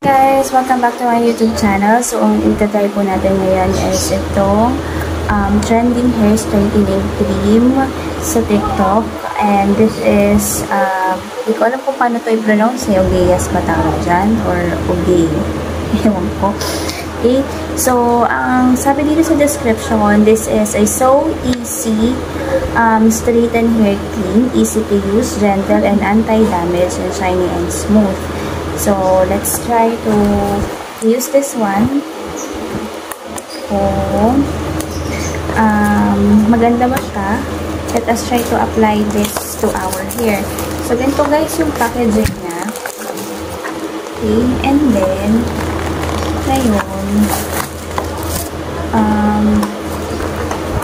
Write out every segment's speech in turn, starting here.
Guys, welcome back to my YouTube channel. So, ang itatry po natin ngayon is itong trending hair straightening cream sa TikTok. And this is, hindi ko alam kung paano ito i-pronounce. Ogeyas ba tawag dyan? Or Ogey. Ewan ko. Okay. So, ang sabi dito sa description, this is a so easy straighten hair cream. Easy to use, gentle, and anti-damage, and shiny and smooth. So, let's try to use this one. So, maganda ba siya? Let us try to apply this to our hair. So, ganito guys yung packaging niya. Okay, and then, ngayon,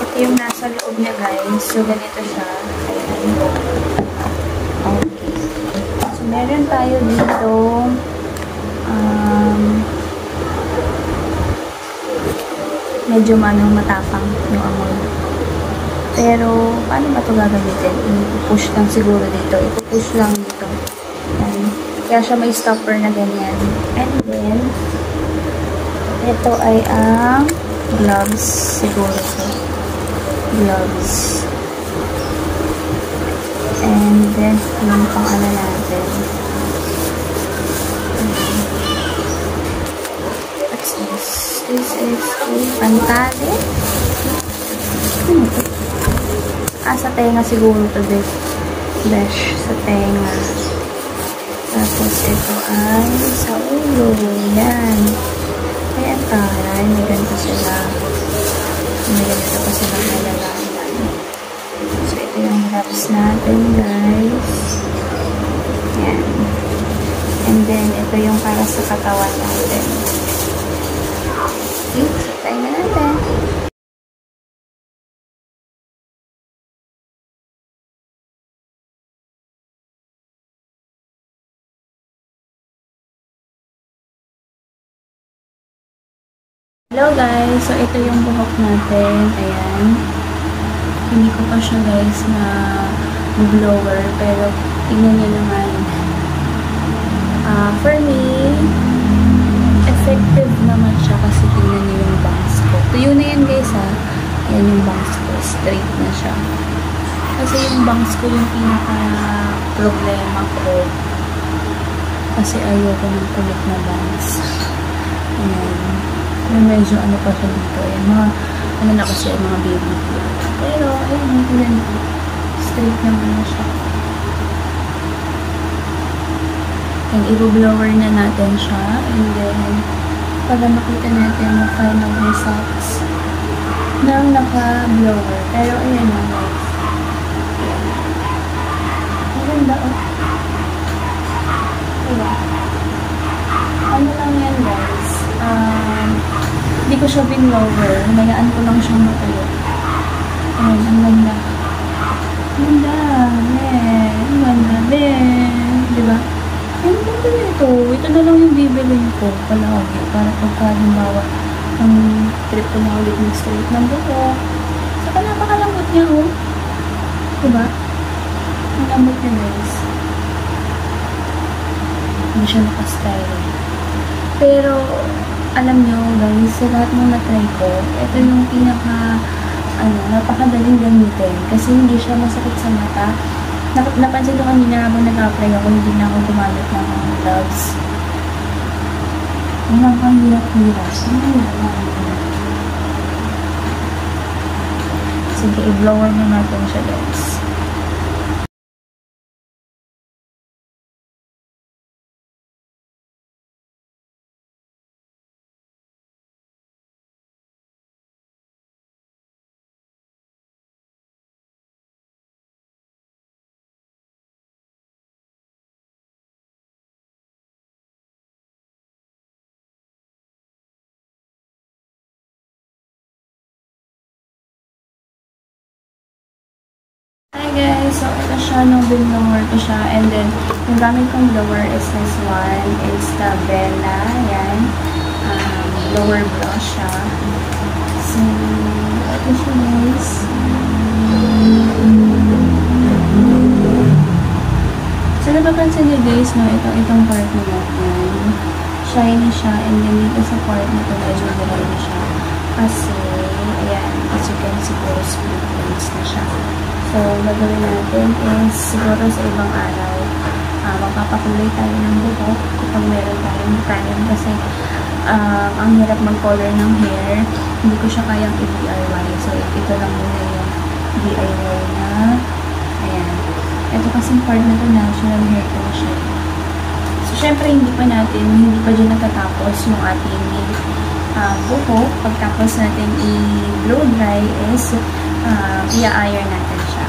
ito yung nasa loob niya guys. So, ganito siya. Ayan. Okay. Meron tayo dito medyo matapang yung amoy. Pero, paano ba ito gagamitin? I-push lang siguro dito. I-push lang dito. Yan. Kaya siya may stopper na ganyan. And then, ito ay ang gloves siguro. So, gloves. And then, yung pang ano natin. What's this? This is a pantali. Sa tenga siguro to this. Besh, sa tenga. Tapos, ito ay sa ulo. Yan. Kaya taray, may ganito sila. May ganito pa sila nalalaman. So, ito yung wraps natin, guys. Yan. And then, ito yung para sa katawan natin. Okay, so, tayo na natin. Hello, guys. So, ito yung buhok natin. Ayan. Hindi ko pa siya guys na blower, pero tingnan nyo naman. For me, effective naman siya kasi tingnan nyo yung bangs ko. Tuyo na yan guys ha. Ayan yung bangs ko. Straight na siya. Kasi yung bangs ko yung pinaka problema ko. Kasi ayoko ng kulit na bangs. Ayan. Medyo ano pa siya dito. Ayan, mga ano na kasi mga baby hair. Pero, ayun, tingnan mo. Straight naman na siya. And, i-blower na natin siya. And then, para makita natin yung final results ng naka-blower. Pero, ayan na, guys. Ayan. Maganda, oh. Diba? Ano lang yan, guys? Hindi ko siya binlower. Mayaan ko lang siyang matuyo. Ayan, ang ganda. Ang ganda. Yeah. Ang ganda. Diba? Ang ganda nito. Ito na lang yung bibilin ko palagi. Para pagka halimbawa ang trip ko na ulit ng straight ng buhok. Saka napakalambot niya, oh. Diba? Ang lambot niya, guys. Hindi siya nakastyle. Pero, alam nyo, guys, sa lahat ng na-try ko, ito yung pinaka napakadaling gamitin kasi hindi siya masakit sa mata. Napansin ko kanina habang nag-apply ako, hindi na ako gumamit ng gloves. Nakakahirap-hirap. Sige, i-blower na natin siya, guys. Hi guys, so ito siya nung bin-blower ko siya, and then yung gamit kong blower is this one. It's the Bella, yan. Blower brush siya. So, ito siya guys. So, napapansin niyo guys, no, itong part na yan. shiny siya, and then dito sa part na ito, medyo dry na siya. Kasi, ayan, as you can siguro, split ends na siya. So, gagawin natin is, siguro sa ibang araw, magpapakulay tayo ng buhok kapag meron tayong time kasi ang hirap mag-color ng hair. Hindi ko siya kayang i-DIY. So, ito lang muna yung DIY na. Ayan. Ito kasing part na ito, natural hair ko siya. So, syempre, hindi pa dyan natatapos yung ating buhok. Pagtapos natin i-blow dry is i-iron natin siya.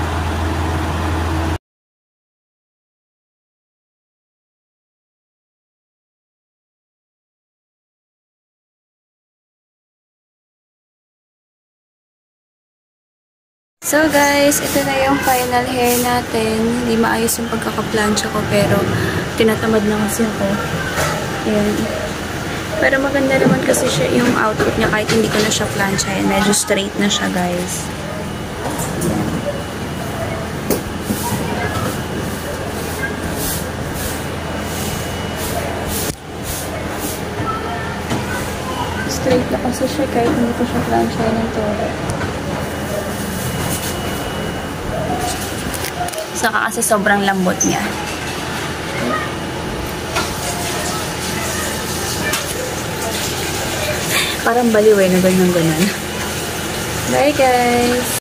So guys, ito na yung final hair natin. Hindi maayos yung pagkakaplansya ko pero tinatamad na kasi ako. Ayan. Pero maganda naman kasi siya yung outfit niya kahit hindi ko na siya plansyahin. Medyo straight na siya guys. Ayan. Straight na kasi siya kahit hindi ko siya plansyahin ng todo. Saka kasi sobrang lambot niya. Parang baliw na ganyan. Bye guys!